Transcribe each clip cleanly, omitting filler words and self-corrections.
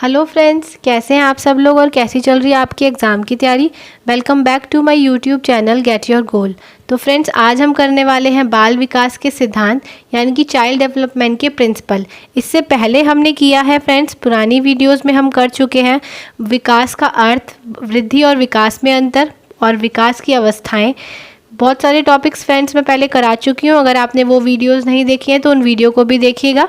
Hello friends, कैसे हैं आप सब लोग और कैसी चल रही है आपकी एग्ज़ाम की तैयारी। Welcome back to my YouTube channel get your goal. तो फ्रेंड्स, आज हम करने वाले हैं बाल विकास के सिद्धांत यानी कि चाइल्ड डेवलपमेंट के प्रिंसिपल। इससे पहले हमने किया है फ्रेंड्स, पुरानी वीडियोस में हम कर चुके हैं विकास का अर्थ, वृद्धि और विकास में अंतर और विकास की अवस्थाएँ। बहुत सारे टॉपिक्स फ्रेंड्स मैं पहले करा चुकी हूँ। अगर आपने वो वीडियोस नहीं देखी हैं तो उन वीडियो को भी देखिएगा,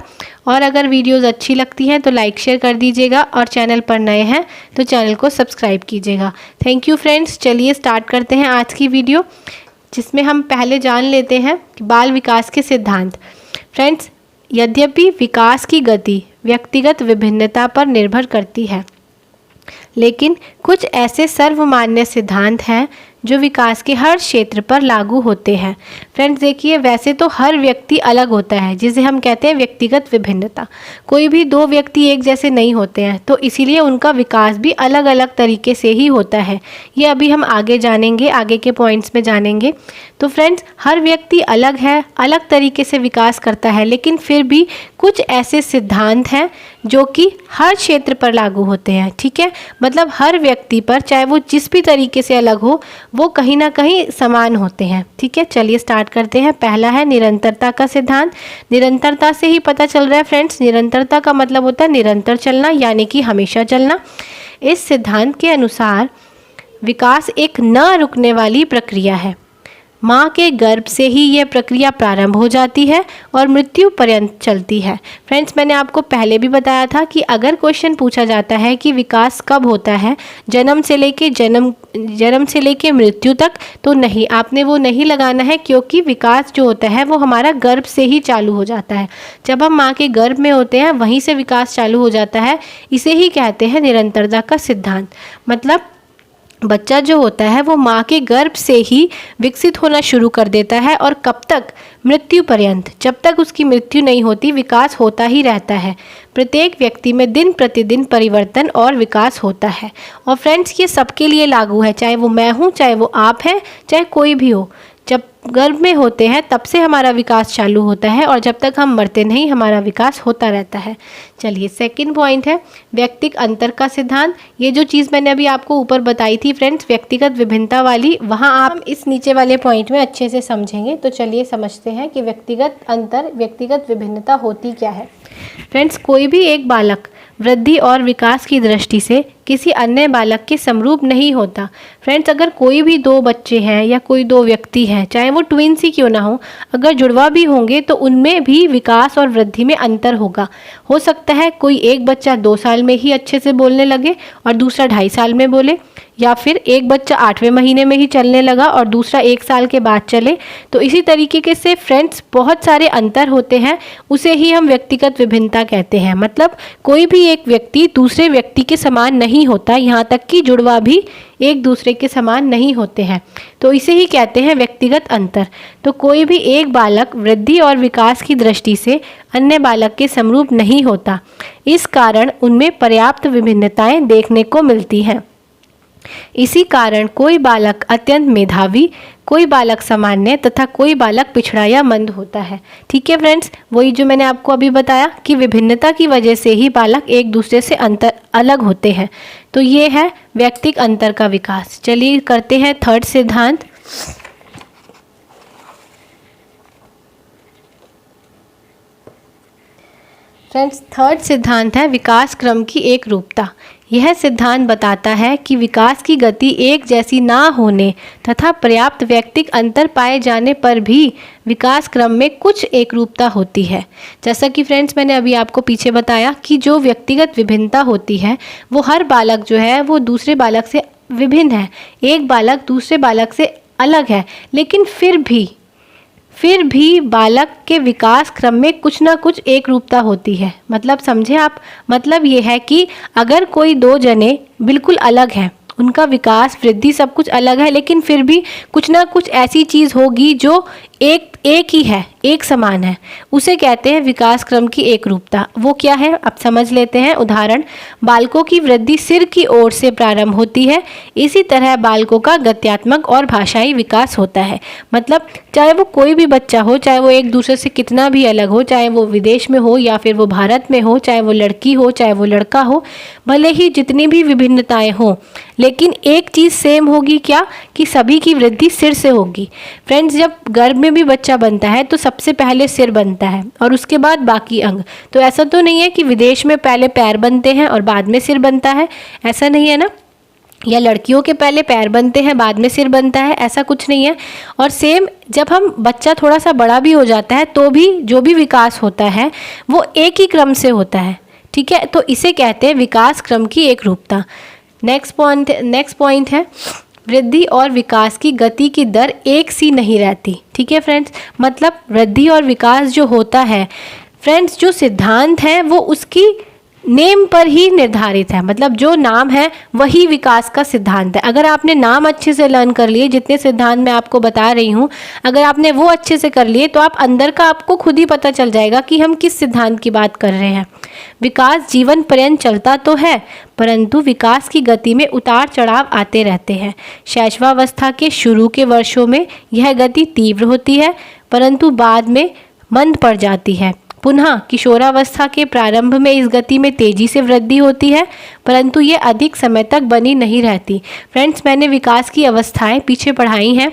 और अगर वीडियोस अच्छी लगती हैं तो लाइक शेयर कर दीजिएगा, और चैनल पर नए हैं तो चैनल को सब्सक्राइब कीजिएगा। Thank you friends. चलिए स्टार्ट करते हैं आज की वीडियो, जिसमें हम पहले जान लेते हैं बाल विकास के सिद्धांत। फ्रेंड्स, यद्यपि विकास की गति व्यक्तिगत विभिन्नता पर निर्भर करती है, लेकिन कुछ ऐसे सर्वमान्य सिद्धांत हैं जो विकास के हर क्षेत्र पर लागू होते हैं। फ्रेंड्स देखिए, वैसे तो हर व्यक्ति अलग होता है, जिसे हम कहते हैं व्यक्तिगत विभिन्नता। कोई भी दो व्यक्ति एक जैसे नहीं होते हैं, तो इसीलिए उनका विकास भी अलग अलग तरीके से ही होता है। ये अभी हम आगे जानेंगे, आगे के पॉइंट्स में जानेंगे। तो फ्रेंड्स, हर व्यक्ति अलग है, अलग तरीके से विकास करता है, लेकिन फिर भी कुछ ऐसे सिद्धांत हैं जो कि हर क्षेत्र पर लागू होते हैं। ठीक है, मतलब हर व्यक्ति पर, चाहे वो जिस भी तरीके से अलग हो, वो कहीं ना कहीं समान होते हैं। ठीक है, चलिए स्टार्ट करते हैं। पहला है निरंतरता का सिद्धांत। निरंतरता से ही पता चल रहा है फ्रेंड्स, निरंतरता का मतलब होता है निरंतर चलना, यानी कि हमेशा चलना। इस सिद्धांत के अनुसार विकास एक न रुकने वाली प्रक्रिया है। माँ के गर्भ से ही यह प्रक्रिया प्रारंभ हो जाती है और मृत्यु पर्यंत चलती है। फ्रेंड्स, मैंने आपको पहले भी बताया था कि अगर क्वेश्चन पूछा जाता है कि विकास कब होता है, जन्म से लेके मृत्यु तक, तो नहीं, आपने वो नहीं लगाना है, क्योंकि विकास जो होता है वो हमारा गर्भ से ही चालू हो जाता है। जब हम माँ के गर्भ में होते हैं वहीं से विकास चालू हो जाता है। इसे ही कहते हैं निरंतरता का सिद्धांत। मतलब बच्चा जो होता है वो माँ के गर्भ से ही विकसित होना शुरू कर देता है, और कब तक? मृत्यु पर्यंत। जब तक उसकी मृत्यु नहीं होती, विकास होता ही रहता है। प्रत्येक व्यक्ति में दिन प्रतिदिन परिवर्तन और विकास होता है। और फ्रेंड्स, ये सबके लिए लागू है, चाहे वो मैं हूँ, चाहे वो आप हैं, चाहे कोई भी हो। जब गर्भ में होते हैं तब से हमारा विकास चालू होता है, और जब तक हम मरते नहीं हमारा विकास होता रहता है। चलिए, सेकंड पॉइंट है व्यक्तिगत अंतर का सिद्धांत। ये जो चीज़ मैंने अभी आपको ऊपर बताई थी फ्रेंड्स, व्यक्तिगत विभिन्नता वाली, वहाँ आप इस नीचे वाले पॉइंट में अच्छे से समझेंगे। तो चलिए समझते हैं कि व्यक्तिगत अंतर, व्यक्तिगत विभिन्नता होती क्या है। फ्रेंड्स, कोई भी एक बालक वृद्धि और विकास की दृष्टि से किसी अन्य बालक के समरूप नहीं होता। फ्रेंड्स, अगर कोई भी दो बच्चे हैं या कोई दो व्यक्ति हैं, चाहे वो ट्विन्स ही क्यों ना हो, अगर जुड़वा भी होंगे तो उनमें भी विकास और वृद्धि में अंतर होगा। हो सकता है कोई एक बच्चा 2 साल में ही अच्छे से बोलने लगे और दूसरा 2.5 साल में बोले, या फिर एक बच्चा 8वें महीने में ही चलने लगा और दूसरा 1 साल के बाद चले। तो इसी तरीके से फ्रेंड्स बहुत सारे अंतर होते हैं, उसे ही हम व्यक्तिगत विभिन्नता कहते हैं। मतलब कोई भी एक व्यक्ति दूसरे व्यक्ति के समान नहीं होता, यहाँ तक कि जुड़वा भी एक दूसरे के समान नहीं होते हैं, तो इसे ही कहते हैं व्यक्तिगत अंतर। तो कोई भी एक बालक वृद्धि और विकास की दृष्टि से अन्य बालक के समरूप नहीं होता। इस कारण उनमें पर्याप्त विभिन्नताएं देखने को मिलती हैं। इसी कारण कोई बालक अत्यंत मेधावी, कोई बालक सामान्य तथा कोई बालक पिछड़ा या मंद होता है। ठीक है फ्रेंड्स, वही जो मैंने आपको अभी बताया कि विभिन्नता की वजह से ही बालक एक दूसरे से अलग होते हैं। तो ये है व्यक्तिगत अंतर का विकास। चलिए करते हैं थर्ड सिद्धांत। फ्रेंड्स, थर्ड सिद्धांत है विकास क्रम की एक रूपता। यह सिद्धांत बताता है कि विकास की गति एक जैसी ना होने तथा पर्याप्त व्यक्तिगत अंतर पाए जाने पर भी विकास क्रम में कुछ एकरूपता होती है। जैसा कि फ्रेंड्स मैंने अभी आपको पीछे बताया कि जो व्यक्तिगत विभिन्नता होती है वो हर बालक जो है वो दूसरे बालक से विभिन्न है। एक बालक दूसरे बालक से अलग है, लेकिन फिर भी बालक के विकास क्रम में कुछ ना कुछ एक रूपता होती है। मतलब समझे आप, मतलब ये है कि अगर कोई दो जने बिल्कुल अलग हैं, उनका विकास वृद्धि सब कुछ अलग है, लेकिन फिर भी कुछ ना कुछ ऐसी चीज़ होगी जो एक ही है, एक समान है, उसे कहते हैं विकास क्रम की एक रूपता। वो क्या है अब समझ लेते हैं। उदाहरण, बालकों की वृद्धि सिर की ओर से प्रारंभ होती है, इसी तरह बालकों का गत्यात्मक और भाषाई विकास होता है। मतलब चाहे वो कोई भी बच्चा हो, चाहे वो एक दूसरे से कितना भी अलग हो, चाहे वो विदेश में हो या फिर वो भारत में हो, चाहे वो लड़की हो चाहे वो लड़का हो, भले ही जितनी भी विभिन्नताएं हों, लेकिन एक चीज़ सेम होगी, क्या कि सभी की वृद्धि सिर से होगी। फ्रेंड्स, जब गर्भ में भी बच्चा बनता है तो सबसे पहले सिर बनता है और उसके बाद बाकी अंग। तो ऐसा तो नहीं है कि विदेश में पहले पैर बनते हैं और बाद में सिर बनता है, ऐसा नहीं है ना। या लड़कियों के पहले पैर बनते हैं बाद में सिर बनता है, ऐसा कुछ नहीं है। और सेम जब हम बच्चा थोड़ा सा बड़ा भी हो जाता है तो भी जो भी विकास होता है वो एक ही क्रम से होता है, ठीक है। तो इसे कहते हैं विकास क्रम की एक रूपता। नेक्स्ट पॉइंट है, वृद्धि और विकास की गति की दर एक सी नहीं रहती, ठीक है फ्रेंड्स। मतलब वृद्धि और विकास जो होता है फ्रेंड्स, जो सिद्धांत है वो उसकी नेम पर ही निर्धारित है। मतलब जो नाम है वही विकास का सिद्धांत है। अगर आपने नाम अच्छे से लर्न कर लिए, जितने सिद्धांत मैं आपको बता रही हूँ, अगर आपने वो अच्छे से कर लिए तो आप अंदर का आपको खुद ही पता चल जाएगा कि हम किस सिद्धांत की बात कर रहे हैं। विकास जीवन पर्यंत चलता तो है, परंतु विकास की गति में उतार चढ़ाव आते रहते हैं। शैशवावस्था के शुरू के वर्षों में यह गति तीव्र होती है, परंतु बाद में मंद पड़ जाती है। पुनः किशोरावस्था के प्रारंभ में इस गति में तेजी से वृद्धि होती है, परंतु ये अधिक समय तक बनी नहीं रहती। फ्रेंड्स, मैंने विकास की अवस्थाएं पीछे पढ़ाई हैं।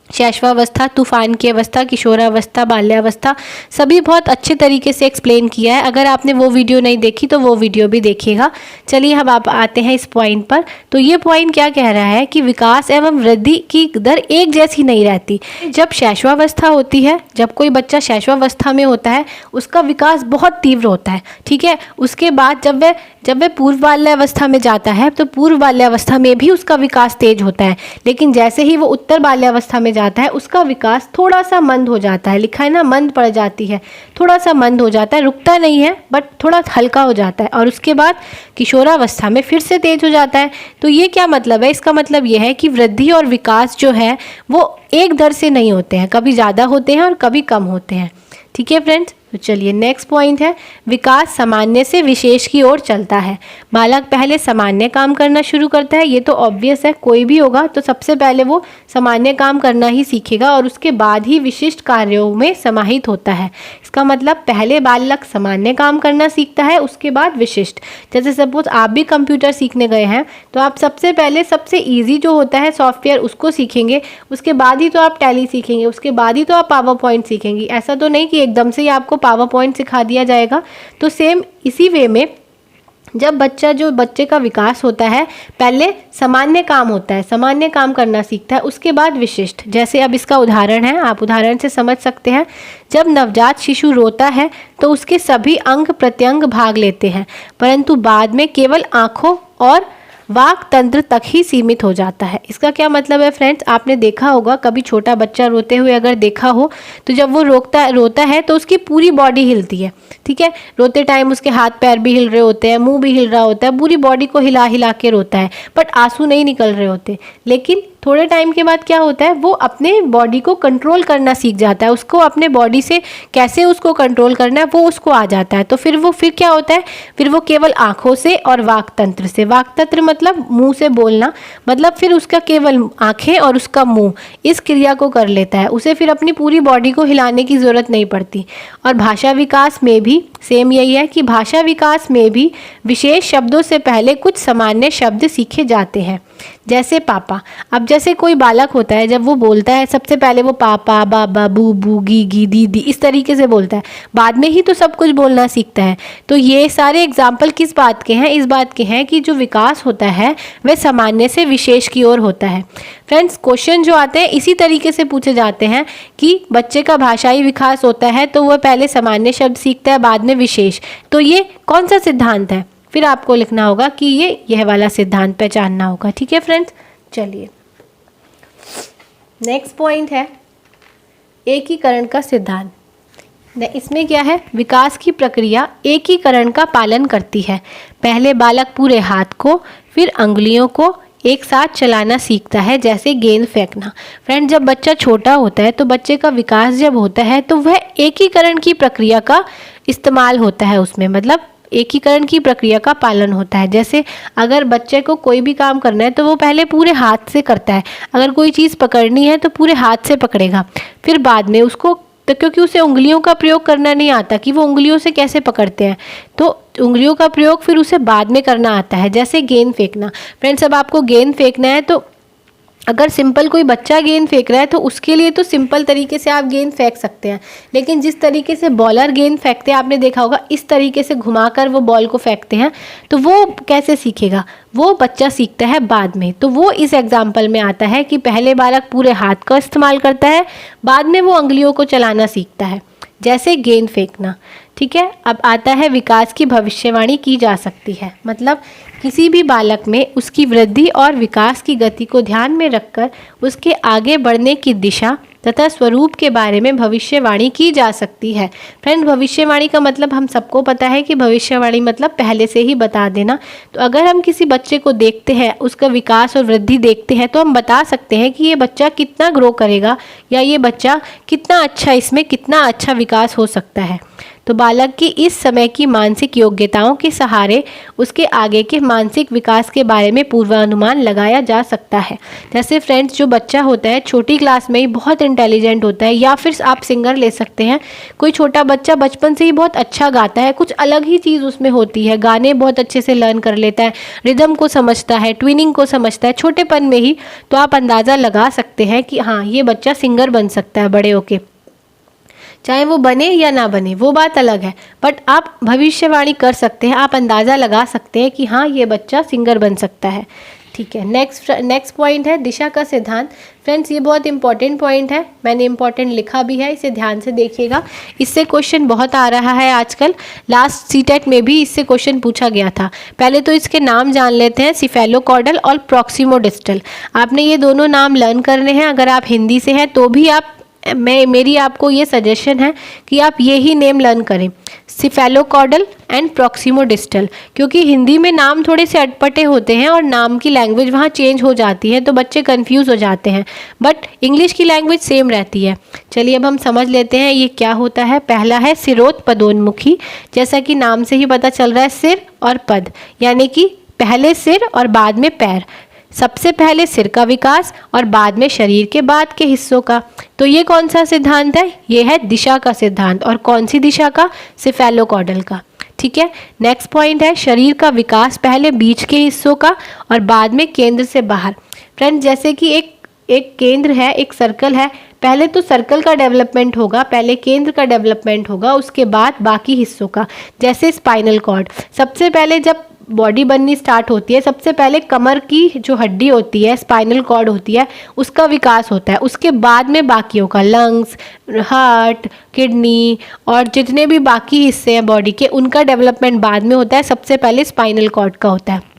शैशवावस्था, तूफान की अवस्था, किशोरावस्था, बाल्यावस्था, सभी बहुत अच्छे तरीके से एक्सप्लेन किया है। अगर आपने वो वीडियो नहीं देखी तो वो वीडियो भी देखिएगा। चलिए अब आप आते हैं इस पॉइंट पर। तो ये पॉइंट क्या कह रहा है कि विकास एवं वृद्धि की दर एक जैसी नहीं रहती। जब शैशवावस्था होती है, जब कोई बच्चा शैशवावस्था में होता है, उसका विकास बहुत तीव्र होता है, ठीक है। उसके बाद जब वह पूर्व बाल्यावस्था में जाता है तो पूर्व बाल्यावस्था में भी उसका विकास तेज होता है, लेकिन जैसे ही वो उत्तर बाल्यावस्था में जाता है उसका विकास थोड़ा सा मंद हो जाता है। लिखा है ना, मंद पड़ जाती है, थोड़ा सा मंद हो जाता है, रुकता नहीं है बट थोड़ा हल्का हो जाता है। और उसके बाद किशोरावस्था में फिर से तेज हो जाता है। तो ये क्या मतलब है? इसका मतलब ये है कि वृद्धि और विकास जो है वो एक दर से नहीं होते हैं, कभी ज़्यादा होते हैं और कभी कम होते हैं, ठीक है फ्रेंड्स। तो चलिए नेक्स्ट पॉइंट है, विकास सामान्य से विशेष की ओर चलता है। बालक पहले सामान्य काम करना शुरू करता है, ये तो ऑब्वियस है, कोई भी होगा तो सबसे पहले वो सामान्य काम करना ही सीखेगा और उसके बाद ही विशिष्ट कार्यों में समाहित होता है। इसका मतलब पहले बालक सामान्य काम करना सीखता है, उसके बाद विशिष्ट। जैसे सपोज आप भी कंप्यूटर सीखने गए हैं तो आप सबसे पहले सबसे ईजी जो होता है सॉफ्टवेयर उसको सीखेंगे, उसके बाद ही तो आप टैली सीखेंगे, उसके बाद ही तो आप पावर पॉइंट सीखेंगे। ऐसा तो नहीं कि एकदम से ही आपको पावर पॉइंट सिखा दिया जाएगा। तो सेम इसी वे में जब बच्चे का विकास होता है, पहले सामान्य काम होता है, सामान्य काम करना सीखता है, उसके बाद विशिष्ट। जैसे अब इसका उदाहरण है, आप उदाहरण से समझ सकते हैं। जब नवजात शिशु रोता है तो उसके सभी अंग प्रत्यंग भाग लेते हैं, परंतु बाद में केवल आँखों और वाक तंत्र तक ही सीमित हो जाता है। इसका क्या मतलब है फ्रेंड्स? आपने देखा होगा कभी छोटा बच्चा रोते हुए अगर देखा हो तो जब वो रोता है तो उसकी पूरी बॉडी हिलती है, ठीक है। रोते टाइम उसके हाथ पैर भी हिल रहे होते हैं, मुंह भी हिल रहा होता है, पूरी बॉडी को हिला हिला के रोता है, बट आंसू नहीं निकल रहे होते। लेकिन थोड़े टाइम के बाद क्या होता है, वो अपने बॉडी को कंट्रोल करना सीख जाता है, उसको अपने बॉडी से कैसे उसको कंट्रोल करना है वो उसको आ जाता है। तो फिर क्या होता है, फिर वो केवल आँखों से और वाक तंत्र से, वाक तंत्र मतलब मुंह से बोलना, मतलब फिर उसका केवल आँखें और उसका मुंह इस क्रिया को कर लेता है, उसे फिर अपनी पूरी बॉडी को हिलाने की ज़रूरत नहीं पड़ती। और भाषा विकास में भी सेम यही है कि भाषा विकास में भी विशेष शब्दों से पहले कुछ सामान्य शब्द सीखे जाते हैं, जैसे पापा। अब जैसे कोई बालक होता है, जब वो बोलता है सबसे पहले वो पापा, बाबा, बू बू, गी गी, दीदी इस तरीके से बोलता है, बाद में ही तो सब कुछ बोलना सीखता है। तो ये सारे एग्जाम्पल किस बात के हैं? इस बात के हैं कि जो विकास होता है वह सामान्य से विशेष की ओर होता है। फ्रेंड्स, क्वेश्चन जो आते हैं इसी तरीके से पूछे जाते हैं कि बच्चे का भाषाई विकास होता है तो वह पहले सामान्य शब्द सीखता है, बाद में विशेष। तो ये कौन सा सिद्धांत है? फिर आपको लिखना होगा कि यह वाला सिद्धांत पहचानना होगा, ठीक है फ्रेंड्स। चलिए नेक्स्ट पॉइंट है एकीकरण का सिद्धांत। इसमें क्या है, विकास की प्रक्रिया एकीकरण का पालन करती है। पहले बालक पूरे हाथ को, फिर अंगुलियों को एक साथ चलाना सीखता है, जैसे गेंद फेंकना। फ्रेंड, जब बच्चा छोटा होता है तो बच्चे का विकास जब होता है तो वह एकीकरण की प्रक्रिया का इस्तेमाल होता है उसमें, मतलब एकीकरण की प्रक्रिया का पालन होता है। जैसे अगर बच्चे को कोई भी काम करना है तो वो पहले पूरे हाथ से करता है। अगर कोई चीज़ पकड़नी है तो पूरे हाथ से पकड़ेगा, फिर बाद में उसको, तो क्योंकि उसे उंगलियों का प्रयोग करना नहीं आता कि वो उंगलियों से कैसे पकड़ते हैं, तो उंगलियों का प्रयोग फिर उसे बाद में करना आता है, जैसे गेंद फेंकना। फ्रेंड्स, अब आपको गेंद फेंकना है तो अगर सिंपल कोई बच्चा गेंद फेंक रहा है तो उसके लिए तो सिंपल तरीके से आप गेंद फेंक सकते हैं, लेकिन जिस तरीके से बॉलर गेंद फेंकते हैं आपने देखा होगा, इस तरीके से घुमाकर वो बॉल को फेंकते हैं, तो वो कैसे सीखेगा? वो बच्चा सीखता है बाद में। तो वो इस एग्जाम्पल में आता है कि पहले बालक पूरे हाथ का इस्तेमाल करता है, बाद में वो उंगलियों को चलाना सीखता है, जैसे गेंद फेंकना। ठीक है, अब आता है विकास की भविष्यवाणी की जा सकती है। मतलब किसी भी बालक में उसकी वृद्धि और विकास की गति को ध्यान में रखकर उसके आगे बढ़ने की दिशा तथा स्वरूप के बारे में भविष्यवाणी की जा सकती है। फ्रेंड, भविष्यवाणी का मतलब हम सबको पता है कि भविष्यवाणी मतलब पहले से ही बता देना। तो अगर हम किसी बच्चे को देखते हैं, उसका विकास और वृद्धि देखते हैं, तो हम बता सकते हैं कि ये बच्चा कितना ग्रो करेगा या ये बच्चा कितना अच्छा, इसमें कितना अच्छा विकास हो सकता है। तो बालक की इस समय की मानसिक योग्यताओं के सहारे उसके आगे के मानसिक विकास के बारे में पूर्वानुमान लगाया जा सकता है। जैसे फ्रेंड्स, जो बच्चा होता है छोटी क्लास में ही बहुत इंटेलिजेंट होता है, या फिर आप सिंगर ले सकते हैं, कोई छोटा बच्चा बचपन से ही बहुत अच्छा गाता है, कुछ अलग ही चीज़ उसमें होती है, गाने बहुत अच्छे से लर्न कर लेता है, रिदम को समझता है, ट्विनिंग को समझता है छोटेपन में ही, तो आप अंदाज़ा लगा सकते हैं कि हाँ, ये बच्चा सिंगर बन सकता है बड़े होके। चाहे वो बने या ना बने वो बात अलग है, बट आप भविष्यवाणी कर सकते हैं, आप अंदाज़ा लगा सकते हैं कि हाँ, ये बच्चा सिंगर बन सकता है। ठीक है, नेक्स्ट पॉइंट है दिशा का सिद्धांत। फ्रेंड्स, ये बहुत इंपॉर्टेंट पॉइंट है, मैंने इंपॉर्टेंट लिखा भी है, इसे ध्यान से देखिएगा। इससे क्वेश्चन बहुत आ रहा है आजकल, लास्ट सीटेट में भी इससे क्वेश्चन पूछा गया था। पहले तो इसके नाम जान लेते हैं, सिफेलोकॉर्डल और प्रॉक्सिमोडिस्टल। आपने ये दोनों नाम लर्न करने हैं। अगर आप हिंदी से हैं तो भी मेरी आपको ये सजेशन है कि आप ये ही नेम लर्न करें, सिफेलोकॉर्डल एंड प्रॉक्सिमोडिस्टल, क्योंकि हिंदी में नाम थोड़े से अटपटे होते हैं और नाम की लैंग्वेज वहाँ चेंज हो जाती है, तो बच्चे कंफ्यूज हो जाते हैं, बट इंग्लिश की लैंग्वेज सेम रहती है। चलिए अब हम समझ लेते हैं ये क्या होता है। पहला है सिरोत्पदोन्मुखी, जैसा कि नाम से ही पता चल रहा है, सिर और पद, यानी कि पहले सिर और बाद में पैर, सबसे पहले सिर का विकास और बाद में शरीर के बाद के हिस्सों का। तो ये कौन सा सिद्धांत है? ये है दिशा का सिद्धांत। और कौन सी दिशा का? सिफेलोकॉर्डल का। ठीक है, नेक्स्ट पॉइंट है शरीर का विकास पहले बीच के हिस्सों का और बाद में केंद्र से बाहर। फ्रेंड, जैसे कि एक केंद्र है, एक सर्कल है, पहले तो सर्कल का डेवलपमेंट होगा, पहले केंद्र का डेवलपमेंट होगा, उसके बाद बाकी हिस्सों का। जैसे स्पाइनल कॉर्ड, सबसे पहले जब बॉडी बननी स्टार्ट होती है, सबसे पहले कमर की जो हड्डी होती है, स्पाइनल कॉर्ड होती है, उसका विकास होता है, उसके बाद में बाकियों का, लंग्स, हार्ट, किडनी और जितने भी बाकी हिस्से हैं बॉडी के, उनका डेवलपमेंट बाद में होता है, सबसे पहले स्पाइनल कॉर्ड का होता है।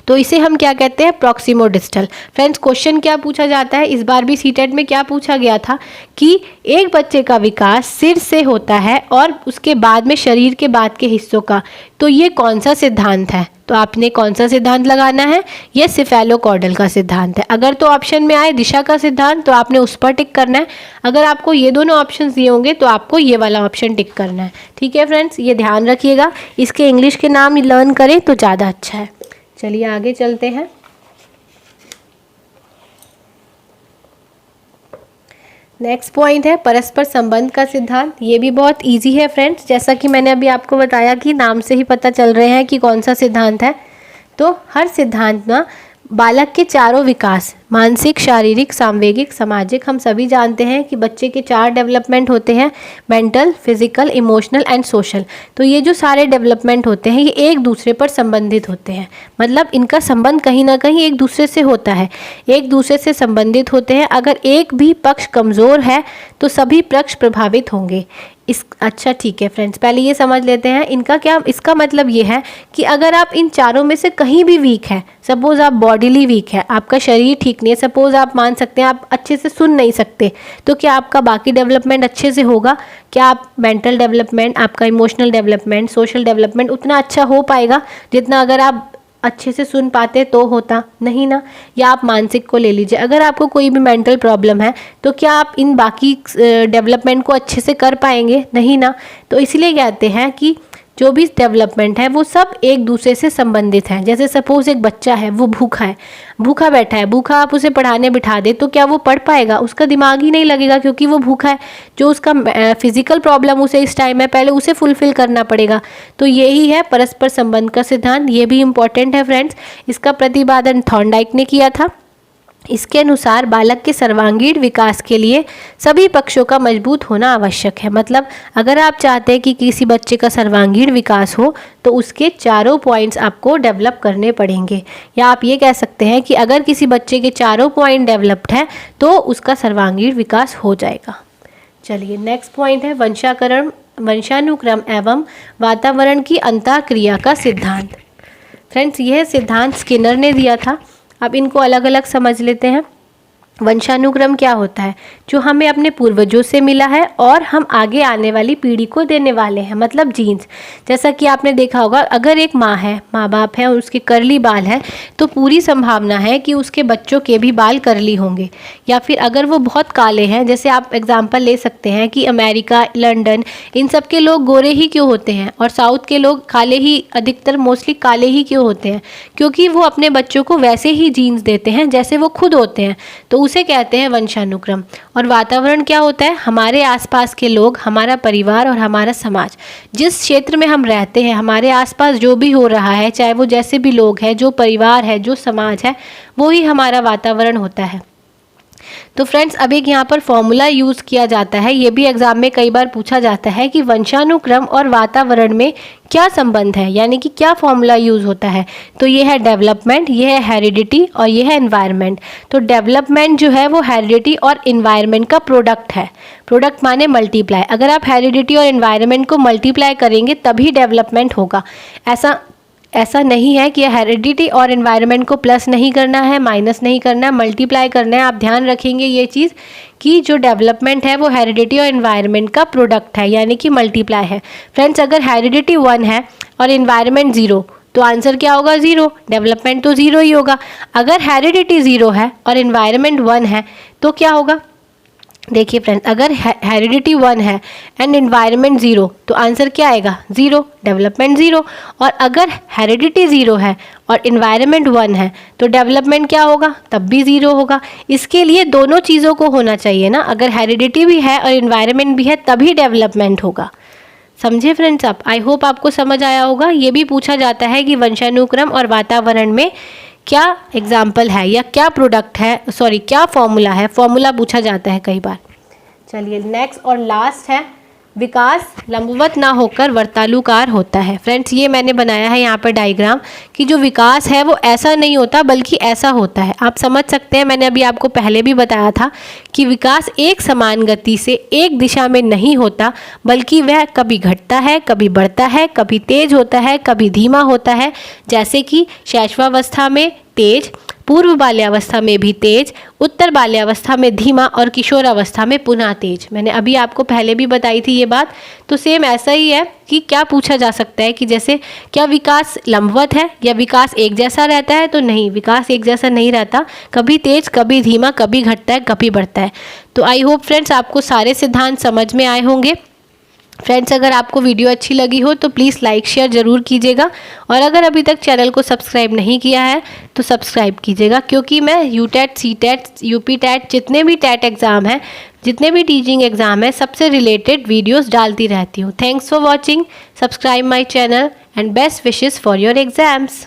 तो इसे हम क्या कहते हैं? प्रॉक्सिमोडिस्टल। फ्रेंड्स, क्वेश्चन क्या पूछा जाता है, इस बार भी सीटेट में क्या पूछा गया था कि एक बच्चे का विकास सिर से होता है और उसके बाद में शरीर के बाद के हिस्सों का, तो ये कौन सा सिद्धांत है? तो आपने कौन सा सिद्धांत लगाना है? ये सिफेलोकॉर्डल का सिद्धांत है। अगर तो ऑप्शन में आए दिशा का सिद्धांत तो आपने उस पर टिक करना है, अगर आपको ये दोनों ऑप्शन दिए होंगे तो आपको ये वाला ऑप्शन टिक करना है। ठीक है फ्रेंड्स, ये ध्यान रखिएगा, इसके इंग्लिश के नाम लर्न करें तो ज़्यादा अच्छा है। चलिए आगे चलते हैं। नेक्स्ट पॉइंट है परस्पर संबंध का सिद्धांत। ये भी बहुत इजी है फ्रेंड्स, जैसा कि मैंने अभी आपको बताया कि नाम से ही पता चल रहे हैं कि कौन सा सिद्धांत है। तो हर सिद्धांत ना बालक के चारों विकास, मानसिक, शारीरिक, सामवेगिक, सामाजिक, हम सभी जानते हैं कि बच्चे के 4 डेवलपमेंट होते हैं, mental, physical, emotional and social. तो ये जो सारे डेवलपमेंट होते हैं ये एक दूसरे पर संबंधित होते हैं, मतलब इनका संबंध कहीं ना कहीं एक दूसरे से होता है, एक दूसरे से संबंधित होते हैं। अगर एक भी पक्ष कमज़ोर है तो सभी पक्ष प्रभावित होंगे। अच्छा ठीक है फ्रेंड्स, पहले ये समझ लेते हैं इनका क्या, इसका मतलब ये है कि अगर आप इन चारों में से कहीं भी वीक है, सपोज आप बॉडीली वीक है, आपका शरीर ठीक नहीं है, सपोज आप मान सकते हैं आप अच्छे से सुन नहीं सकते, तो क्या आपका बाकी डेवलपमेंट अच्छे से होगा? क्या आप मेंटल डेवलपमेंट, आपका इमोशनल डेवलपमेंट, सोशल डेवलपमेंट उतना अच्छा हो पाएगा जितना अगर आप अच्छे से सुन पाते तो होता, नहीं ना। या आप मानसिक को ले लीजिए, अगर आपको कोई भी मेंटल प्रॉब्लम है तो क्या आप इन बाकी डेवलपमेंट को अच्छे से कर पाएंगे, नहीं ना। तो इसलिए कहते हैं कि जो भी डेवलपमेंट है वो सब एक दूसरे से संबंधित है। जैसे सपोज एक बच्चा है, वो भूखा है, भूखा बैठा है, भूखा आप उसे पढ़ाने बिठा दे तो क्या वो पढ़ पाएगा? उसका दिमाग ही नहीं लगेगा, क्योंकि वो भूखा है। जो उसका फिजिकल प्रॉब्लम उसे इस टाइम है, पहले उसे फुलफिल करना पड़ेगा। तो यही है परस्पर संबंध का सिद्धांत। ये भी इम्पॉर्टेंट है फ्रेंड्स। इसका प्रतिपादन थॉर्नडाइक ने किया था। इसके अनुसार बालक के सर्वांगीण विकास के लिए सभी पक्षों का मजबूत होना आवश्यक है। मतलब अगर आप चाहते हैं कि किसी बच्चे का सर्वांगीण विकास हो तो उसके चारों पॉइंट्स आपको डेवलप करने पड़ेंगे। या आप ये कह सकते हैं कि अगर किसी बच्चे के चारों पॉइंट डेवलप्ड हैं तो उसका सर्वांगीण विकास हो जाएगा। चलिए नेक्स्ट पॉइंट है वंशानुक्रम एवं वातावरण की अंतःक्रिया का सिद्धांत। फ्रेंड्स, यह सिद्धांत स्किनर ने दिया था। अब इनको अलग अलग समझ लेते हैं। वंशानुक्रम क्या होता है? जो हमें अपने पूर्वजों से मिला है और हम आगे आने वाली पीढ़ी को देने वाले हैं, मतलब जीन्स। जैसा कि आपने देखा होगा, अगर एक माँ है, माँ बाप है और उसके कर्ली बाल है तो पूरी संभावना है कि उसके बच्चों के भी बाल कर्ली होंगे। या फिर अगर वो बहुत काले हैं, जैसे आप एग्जाम्पल ले सकते हैं कि अमेरिका, लंदन, इन सब के लोग गोरे ही क्यों होते हैं और साउथ के लोग काले ही, अधिकतर मोस्टली काले ही क्यों होते हैं? क्योंकि वो अपने बच्चों को वैसे ही जीन्स देते हैं जैसे वो खुद होते हैं। तो उसे कहते हैं वंशानुक्रम। और वातावरण क्या होता है? हमारे आसपास के लोग, हमारा परिवार और हमारा समाज। जिस क्षेत्र में हम रहते हैं, हमारे आसपास जो भी हो रहा है, चाहे वो जैसे भी लोग हैं, जो परिवार है, जो समाज है, वो ही हमारा वातावरण होता है। तो फ्रेंड्स, अब एक यहाँ पर फॉर्मूला यूज़ किया जाता है, ये भी एग्जाम में कई बार पूछा जाता है कि वंशानुक्रम और वातावरण में क्या संबंध है, यानी कि क्या फॉर्मूला यूज़ होता है। तो ये है डेवलपमेंट, ये है हेरिडिटी और ये है एनवायरनमेंट। तो डेवलपमेंट जो है वो हेरिडिटी और एनवायरनमेंट का प्रोडक्ट है। प्रोडक्ट माने मल्टीप्लाई। अगर आप हेरिडिटी और एनवायरनमेंट को मल्टीप्लाई करेंगे तभी डेवलपमेंट होगा। ऐसा नहीं है कि हेरिडिटी और एनवायरनमेंट को प्लस नहीं करना है, माइनस नहीं करना है, मल्टीप्लाई करना है। आप ध्यान रखेंगे ये चीज़ कि जो डेवलपमेंट है वो हेरिडिटी और एनवायरनमेंट का प्रोडक्ट है, यानी कि मल्टीप्लाई है। फ्रेंड्स, अगर हेरिडिटी 1 है और एनवायरनमेंट 0 तो आंसर क्या होगा? 0। डेवलपमेंट तो 0 ही होगा। अगर हेरिडिटी 0 है और एनवायरनमेंट 1 है तो क्या होगा? देखिए फ्रेंड्स, अगर हेरिडिटी 1 है एंड एनवायरनमेंट 0 तो आंसर क्या आएगा? 0, डेवलपमेंट 0। और अगर हेरिडिटी 0 है और एनवायरनमेंट 1 है तो डेवलपमेंट क्या होगा? तब भी 0 होगा। इसके लिए दोनों चीज़ों को होना चाहिए ना। अगर हेरिडिटी भी है और एनवायरनमेंट भी है तभी डेवलपमेंट होगा। समझे फ्रेंड्स आप? आई होप आपको समझ आया होगा। ये भी पूछा जाता है कि वंशानुक्रम और वातावरण में क्या एग्जाम्पल है या क्या प्रोडक्ट है, क्या फॉर्मूला है। फॉर्मूला पूछा जाता है कई बार। चलिए नेक्स्ट और लास्ट है, विकास लंबवत ना होकर वर्तालुकार होता है। फ्रेंड्स, ये मैंने बनाया है यहाँ पर डायग्राम कि जो विकास है वो ऐसा नहीं होता बल्कि ऐसा होता है। आप समझ सकते हैं, मैंने अभी आपको पहले भी बताया था कि विकास एक समान गति से एक दिशा में नहीं होता, बल्कि वह कभी घटता है, कभी बढ़ता है, कभी तेज होता है, कभी धीमा होता है। जैसे कि शैशवावस्था में तेज, पूर्व बाल्यावस्था में भी तेज, उत्तर बाल्यावस्था में धीमा और किशोरावस्था में पुनः तेज। मैंने अभी आपको पहले भी बताई थी ये बात। तो सेम ऐसा ही है कि क्या पूछा जा सकता है कि जैसे क्या विकास लंबवत है या विकास एक जैसा रहता है? तो नहीं, विकास एक जैसा नहीं रहता। कभी तेज, कभी धीमा, कभी घटता है, कभी बढ़ता है। तो आई होप फ्रेंड्स आपको सारे सिद्धांत समझ में आए होंगे। फ्रेंड्स, अगर आपको वीडियो अच्छी लगी हो तो प्लीज़ लाइक शेयर ज़रूर कीजिएगा। और अगर अभी तक चैनल को सब्सक्राइब नहीं किया है तो सब्सक्राइब कीजिएगा, क्योंकि मैं यूटेट, सीटेट, यूपी टेट, जितने भी टेट एग्ज़ाम हैं, जितने भी टीचिंग एग्ज़ाम है, सबसे रिलेटेड वीडियोस डालती रहती हूँ। Thanks for watching, subscribe my channel and best wishes for your exams.